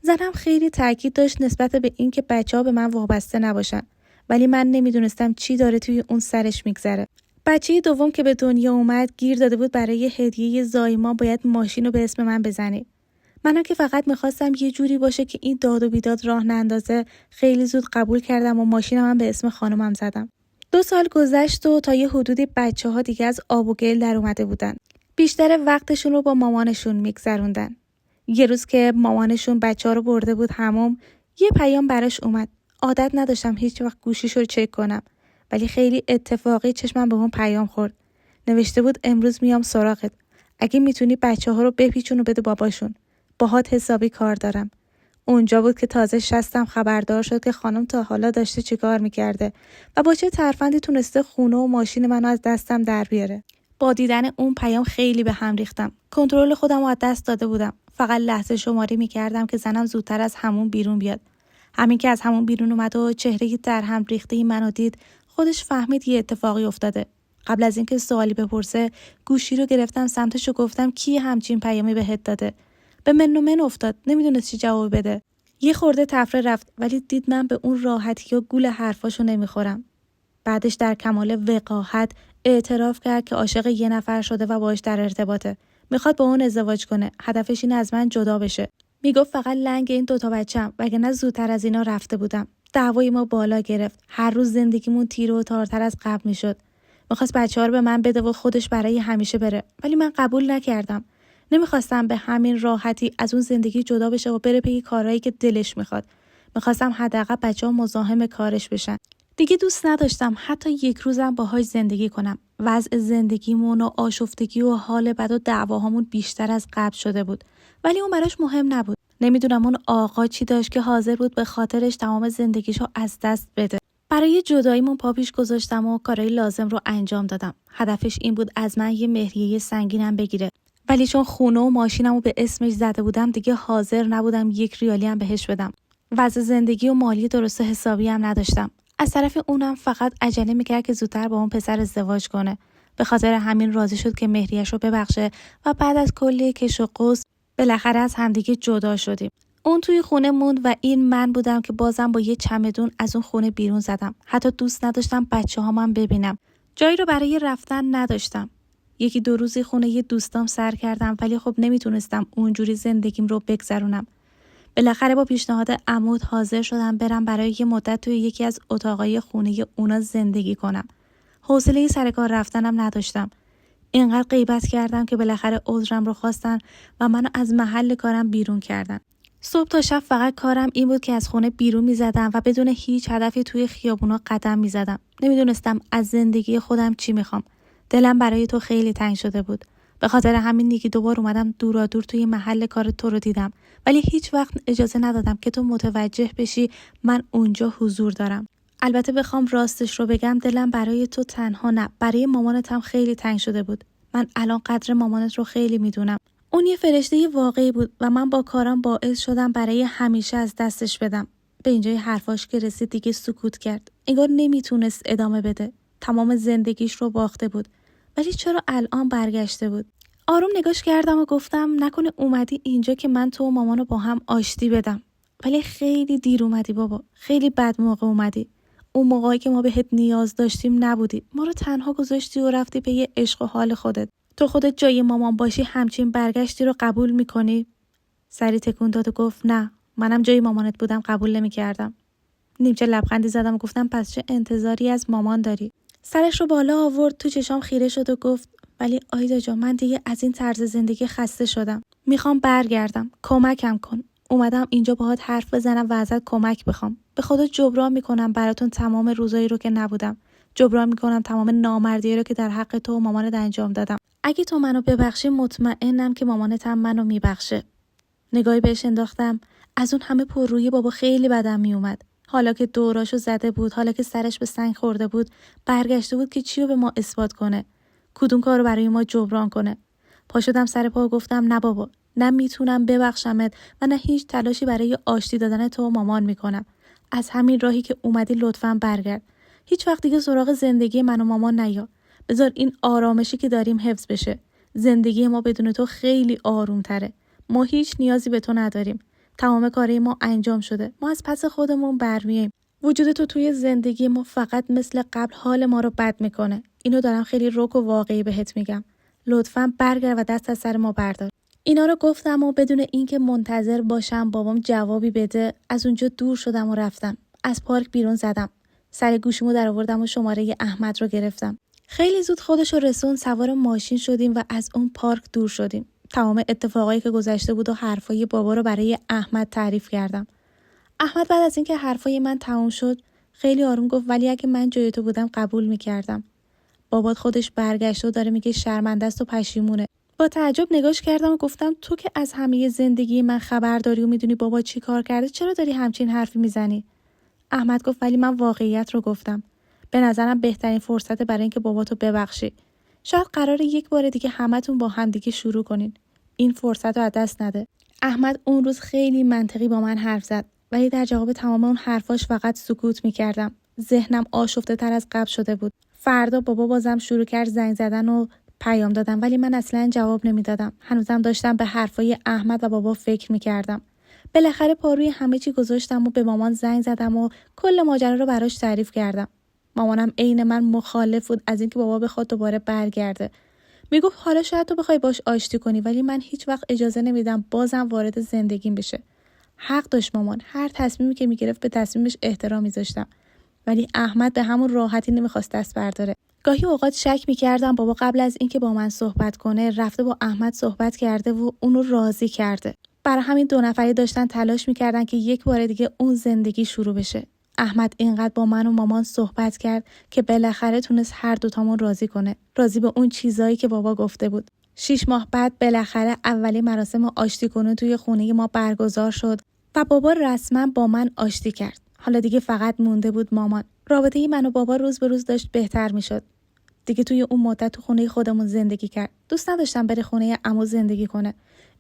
[SPEAKER 1] زنم خیلی تاکید داشت نسبت به این که بچه‌ها به من وابسته نباشن، ولی من نمیدونستم چی داره توی اون سرش میگذره. بچه دوم که به دنیا اومد گیر داده بود برای هدیه زایمان باید ماشین رو به اسم من بزنی. منم که فقط میخواستم یه جوری باشه که این داد و بیداد راه نندازه خیلی زود قبول کردم و ماشینم هم به اسم خانمم زدم. 2 سال گذشت و تا یه حدودی بچه‌ها دیگه از آب و گل در اومده بودن. بیشتر وقتشون رو با مامانشون میگذروندن. یه روز که مامانشون بچه‌ها رو برده بود حموم، یه پیام براش اومد. عادت نداشتم هیچ وقت گوشیشو چک کنم، ولی خیلی اتفاقی چشمم به اون پیام خورد. نوشته بود امروز میام سراغت. اگه میتونی بچه‌ها رو بپیچون و بده باباشون. باهات حسابی کار دارم. اونجا بود که تازه شستم خبردار شد که خانم تا حالا داشته چیکار میکرده و با چه ترفندی تونسته خونه و ماشین منو از دستم در بیاره. با دیدن اون پیام خیلی به هم ریختم. کنترل خودم رو از دست داده بودم. فقط لحظه شماری میکردم که زنم زودتر از همون بیرون بیاد. همین که از همون بیرون اومد و چهره در هم ریخته منو دید، خودش فهمید یه اتفاقی افتاده. قبل از اینکه سوالی بپرسه، گوشی رو گرفتم سمتش و گفتم کی همچین پیامی بهت داده؟ به من و من افتاد. نمیدونست چی جواب بده. یه خورده تفره رفت، ولی دید من به اون راحتی و گول حرفاشو نمیخورم. بعدش در کمال وقاحت اعتراف کرد که عاشق یه نفر شده و باهاش در ارتباطه. میخواد با اون ازدواج کنه. هدفش اینه از من جدا بشه. میگفت فقط لنگ این 2 بچه‌م، وگرنه زودتر از اینا رفته بودم. دعوای ما بالا گرفت. هر روز زندگیمون تیر و تارتر از قبل میشد. میخواست بچه‌ها رو به من بده و خودش برای همیشه بره، ولی من قبول نکردم. نمیخواستم به همین راحتی از اون زندگی جدا بشه و بره پی کارهایی که دلش میخواد. میخواستم حداقل بچه‌ها مزاحم کارش بشن. دیگه دوست نداشتم حتی 1 روزم باهاش زندگی کنم. وضع زندگیمون و آشفتگی و حال بد و دعواهامون بیشتر از قبل شده بود، ولی اون براش مهم نبود. نمیدونم اون آقا چی داشت که حاضر بود به خاطرش تمام زندگیشو از دست بده. برای جداییمون پا پیش گذاشتم و کارهای لازم رو انجام دادم. هدفش این بود از من یه مهریه سنگینم بگیره، ولی چون خونه و ماشینمو به اسمش زده بودم دیگه حاضر نبودم 1 ریالی هم بهش بدم. وضع زندگی و مالی درست حسابی هم نداشتم. از طرف اونم فقط عجله میکرد که زودتر با اون پسر ازدواج کنه. به خاطر همین راضی شد که مهریه‌اش رو ببخشه و بعد از کلی کش و قوس بالاخره از همدیگه جدا شدیم. اون توی خونه موند و این من بودم که بازم با یه چمدون از اون خونه بیرون زدم. حتی دوست نداشتم بچه‌هام هم ببینم. جایی رو برای رفتن نداشتم. 1-2 روزی خونه یه دوستام سر کردم، ولی خب نمیتونستم اونجوری زندگیم رو بگذرونم. بالاخره با پیشنهاد عمود حاضر شدم برم برای یه مدت توی یکی از اتاقای خونه اونا زندگی کنم. حوصله سر کار رفتنم نداشتم. اینقدر غیبت کردم که بالاخره عذرم رو خواستن و منو از محل کارم بیرون کردن. صبح تا شب فقط کارم این بود که از خونه بیرون میزدم و بدون هیچ هدفی توی خیابونا قدم میزدم. نمیدونستم از زندگی خودم چی میخوام. دلم برای تو خیلی تنگ شده بود. به خاطر همین 1-2 بار اومدم دورا دور توی محل کار تو رو دیدم، ولی هیچ وقت اجازه ندادم که تو متوجه بشی من اونجا حضور دارم. البته بخوام راستش رو بگم دلم برای تو تنها نه، برای مامانت هم خیلی تنگ شده بود. من الان قدر مامانت رو خیلی میدونم. اون یه فرشته واقعی بود و من با کارم باعث شدم برای همیشه از دستش بدم. به اینجای حرفاش که رسید دیگه سکوت کرد. انگار نمیتونست ادامه بده. تمام زندگیش رو باخته بود. ولی چرا الان برگشته بود؟ آروم نگاش کردم و گفتم نکنه اومدی اینجا که من تو و مامانو با هم آشتی بدم. ولی خیلی دیر اومدی بابا، خیلی بد موقع اومدی. اون موقعی که ما بهت نیاز داشتیم نبودی، ما رو تنها گذاشتی و رفتی به یه عشق و حال خودت. تو خودت جای مامان باشی همچین برگشتی رو قبول میکنی؟ سری تکون داد و گفت نه، منم جای مامانت بودم قبول نمیکردم. نیمچه لبخندی زدم و گفتم پس چه انتظاری از مامان داری؟ سرش رو بالا آورد، تو چشام خیره شد و گفت ولی آیدا جان، من دیگه از این طرز زندگی خسته شدم. میخوام برگردم، کمکم کن. اومدم اینجا باهات حرف بزنم و ازت کمک بخوام. به خدا جبران میکنم براتون تمام روزایی رو که نبودم. جبران میکنم تمام نامردی رو که در حق تو و مامانت انجام دادم. اگه تو منو ببخشی مطمئنم که مامانت هم منو میبخشه. نگاهی بهش انداختم. از اون همه پررویی بابا خیلی بدم میومد. حالا که دوراشو زده بود، حالا که سرش به سنگ خورده بود، برگشته بود که چیو به ما اثبات کنه، کدوم کارو برای ما جبران کنه. پا شدم سر پا و گفتم نه بابا، نه میتونم ببخشمت و نه هیچ تلاشی برای آشتی دادن تو و مامان میکنم. از همین راهی که اومدی لطفاً برگرد. هیچ وقت دیگه سراغ زندگی من و مامان نیا. بذار این آرامشی که داریم حفظ بشه. زندگی ما بدون تو خیلی آروم تره. ما هیچ نیازی به تو نداریم. تمام کاری ما انجام شده. ما از پس خودمون برمیاییم. وجود تو توی زندگی ما فقط مثل قبل حال ما رو بد میکنه. اینو دارم خیلی رک و واقعی بهت میگم. لطفاً برگرد و دست از سر ما بردار. اینا رو گفتم و بدون اینکه منتظر باشم بابام جوابی بده، از اونجا دور شدم و رفتم. از پارک بیرون زدم. سر گوشیمو در آوردم و شماره احمد رو گرفتم. خیلی زود خودشو رسون، سوار ماشین شدیم و از اون پارک دور شدیم. تمام اتفاقایی که گذشته بود و حرفای بابا رو برای احمد تعریف کردم. احمد بعد از اینکه حرفای من تموم شد خیلی آروم گفت ولی اگه من جای تو بودم قبول میکردم. بابات خودش برگشته و داره میگه شرمنده است و پشیمونه. با تعجب نگاش کردم و گفتم تو که از همه زندگی من خبر داری و میدونی بابا چی کار کرده، چرا داری همچین حرفی میزنی؟ احمد گفت ولی من واقعیت رو گفتم. به نظرم بهترین فرصت برای اینکه باباتو ببخشی. شاید قراره یک بار دیگه همتون با هم دیگه شروع کنین. این فرصت رو از دست نده. احمد اون روز خیلی منطقی با من حرف زد، ولی در جواب تمام اون حرفاش فقط سکوت میکردم. ذهنم آشفته تر از قبل شده بود. فردا بابا بازم شروع کرد زنگ زدن و پیام دادم، ولی من اصلا جواب نمیدادم. هنوزم داشتم به حرفای احمد و بابا فکر میکردم. بالاخره پاروی همه چی گذاشتم و به مامان زنگ زدم و کل ماجرا رو براش تعریف کردم. مامانم عین من مخالف بود از اینکه بابا بخواد دوباره برگرده. میگفت حالا شاید تو بخوای باش آشتی کنی، ولی من هیچ وقت اجازه نمیدم بازم وارد زندگیم بشه. حق داشت مامان. هر تصمیمی که میگرفت به تصمیمش احترام میذاشتم. ولی احمد به همون راحتی نمیخواست دست برداره. گاهی اوقات شک میکردم بابا قبل از اینکه با من صحبت کنه رفته با احمد صحبت کرده و اونو راضی کرده. برای همین دو نفری داشتن تلاش میکردن که یک بار دیگه اون زندگی شروع بشه. احمد اینقدر با من و مامان صحبت کرد که بالاخره تونست هر دوتامون راضی کنه. راضی به اون چیزایی که بابا گفته بود. 6 ماه بعد بالاخره اولی مراسم آشتی کنون توی خونه ما برگزار شد و بابا رسما با من آشتی کرد. حالا دیگه فقط مونده بود مامان. رابطه من و بابا روز به روز داشت بهتر میشد. دیگه توی اون مدت تو خونه خودمون زندگی کرد. دوست نداشتم بره خونه عمو زندگی کنه.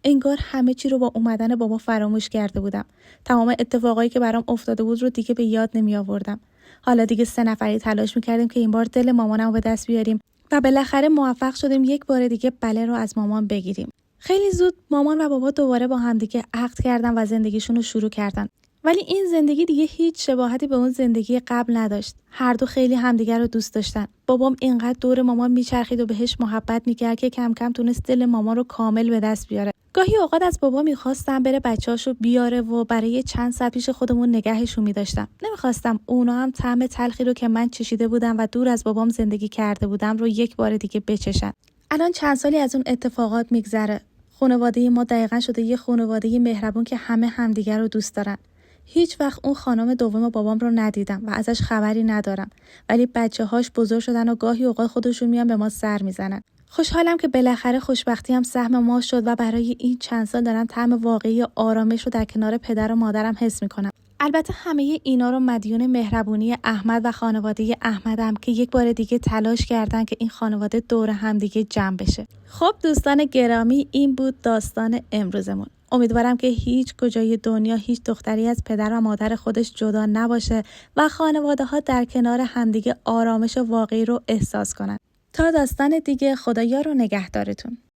[SPEAKER 1] انگار همه چی رو با اومدن بابا فراموش کرده بودم. تمام اتفاقایی که برام افتاده بود رو دیگه به یاد نمی آوردم. حالا دیگه 3 نفری تلاش می‌کردیم که این بار دل مامانم رو به دست بیاریم و بالاخره موفق شدیم یک بار دیگه بله رو از مامان بگیریم. خیلی زود مامان و بابا دوباره با هم دیگه عقد کردن و زندگیشون رو شروع کردن. ولی این زندگی دیگه هیچ شباهتی به اون زندگی قبل نداشت. هر دو خیلی همدیگر رو دوست داشتن. بابام اینقدر دور مامان میچرخید و بهش محبت میکرد که کم کم تونست دل مامان رو کامل به دست بیاره. گاهی اوقات از بابا میخواستم بره بچه‌هاشو بیاره و برای چند ساعت پیش خودمون نگهشون می‌داشتم. نمیخواستم اونا هم طعم تلخی رو که من چشیده بودم و دور از بابام زندگی کرده بودم رو یک بار دیگه بچشن. الان چند سالی از اون اتفاقات میگذره. خانواده ما دقیقاً شده یه خانواده مهربون که همه همدیگر رو دوست دارن. هیچ وقت اون خانم دوم بابام رو ندیدم و ازش خبری ندارم، ولی بچه‌هاش بزرگ شدن و گاهی اوقات خودشون میان به ما سر میزنن. خوشحالم که بالاخره خوشبختی هم سهم ما شد و برای این چند سال دارم طعم واقعی آرامش رو در کنار پدر و مادرم حس میکنم. البته همه اینا رو مدیون مهربونی احمد و خانواده احمدم که یک بار دیگه تلاش کردن که این خانواده دور هم دیگه جمع بشه. خب دوستان گرامی، این بود داستان امروزمون. امیدوارم که هیچ کجای دنیا هیچ دختری از پدر و مادر خودش جدا نباشه و خانواده ها در کنار همدیگه آرامش واقعی رو احساس کنن. تا داستان دیگه، خدایا رو نگهدارتون.